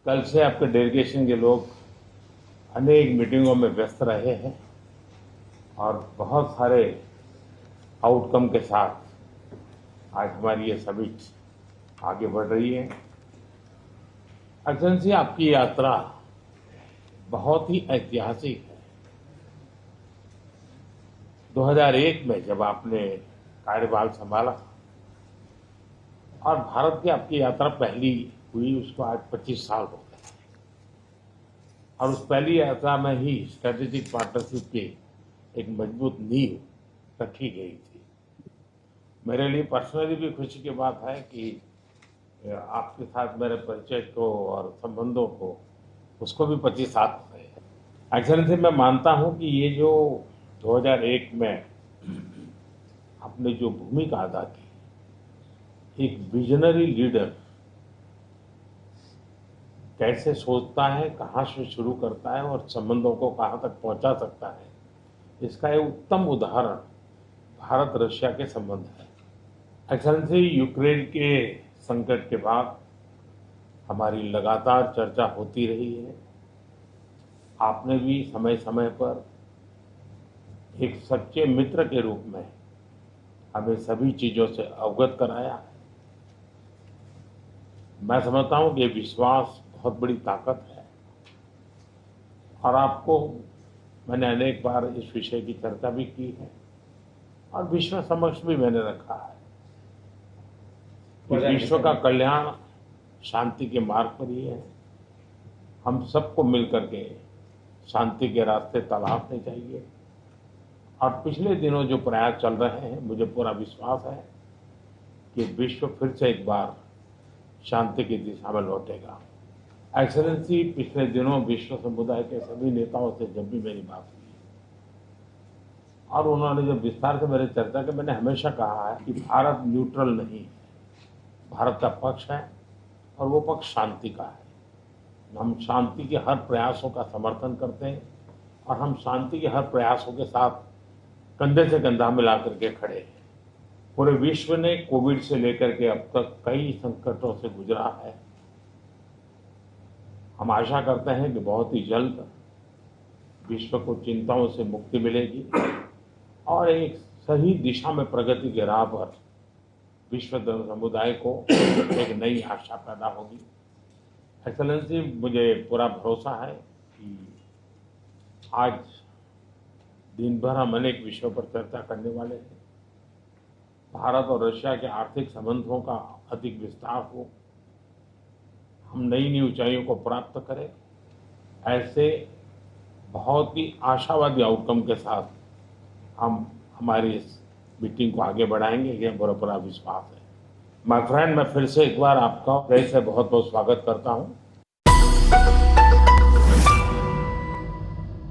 कल से आपके डेलीगेशन के लोग अनेक मीटिंगों में व्यस्त रहे हैं और बहुत सारे आउटकम के साथ आज हमारी ये समिट आगे बढ़ रही है। एक्सेलेंसी, आपकी यात्रा बहुत ही ऐतिहासिक है। 2001 में जब आपने कार्यभार संभाला और भारत की आपकी यात्रा पहली हुई, उसको आज 25 साल हो गए और उस पहली यात्रा में ही स्ट्रेटेजिक पार्टनरशिप की एक मजबूत नींव रखी गई थी। मेरे लिए पर्सनली भी खुशी की बात है कि आपके साथ मेरे परिचय को और संबंधों को उसको भी 25 साल हो गए हैं। एक्सेलेंसी, मैं मानता हूं कि ये जो 2001 में आपने जो भूमिका अदा की, एक विजनरी लीडर कैसे सोचता है, कहाँ से शुरू करता है और संबंधों को कहाँ तक पहुंचा सकता है, इसका एक उत्तम उदाहरण भारत रशिया के संबंध है। एक्सेलेंसी, यूक्रेन के संकट के बाद हमारी लगातार चर्चा होती रही है। आपने भी समय समय पर एक सच्चे मित्र के रूप में हमें सभी चीजों से अवगत कराया है। मैं समझता हूं कि विश्वास बहुत बड़ी ताकत है और आपको मैंने अनेक बार इस विषय की चर्चा भी की है और विश्व समक्ष भी मैंने रखा है कि विश्व का कल्याण शांति के मार्ग पर ही है। हम सबको मिलकर के शांति के रास्ते तलाशने चाहिए और पिछले दिनों जो प्रयास चल रहे हैं, मुझे पूरा विश्वास है कि विश्व फिर से एक बार शांति की दिशा में लौटेगा। एक्सेलेंसी, पिछले दिनों विश्व समुदाय के सभी नेताओं से जब भी मेरी बात हुई और उन्होंने जब विस्तार से मेरे चर्चा की, मैंने हमेशा कहा है कि भारत न्यूट्रल नहीं है, भारत का पक्ष है और वो पक्ष शांति का है। हम शांति के हर प्रयासों का समर्थन करते हैं और हम शांति के हर प्रयासों के साथ कंधे से कंधा मिला करके खड़े हैं। पूरे विश्व ने कोविड से लेकर के अब तक कई संकटों से गुजरा है। हम आशा करते हैं कि बहुत ही जल्द विश्व को चिंताओं से मुक्ति मिलेगी और एक सही दिशा में प्रगति के राह पर विश्व समुदाय को एक नई आशा पैदा होगी। एक्सेलेंसी, मुझे पूरा भरोसा है कि आज दिन भर हम अनेक विषयों पर चर्चा करने वाले हैं। भारत और रशिया के आर्थिक संबंधों का अधिक विस्तार हो, हम नई नई ऊंचाइयों को प्राप्त करें, ऐसे बहुत ही आशावादी आउटकम के साथ हम हमारी इस मीटिंग को आगे बढ़ाएंगे, ये पूरा विश्वास है। माय फ्रेंड, मैं फिर से एक बार आपका फिर से बहुत बहुत स्वागत करता हूं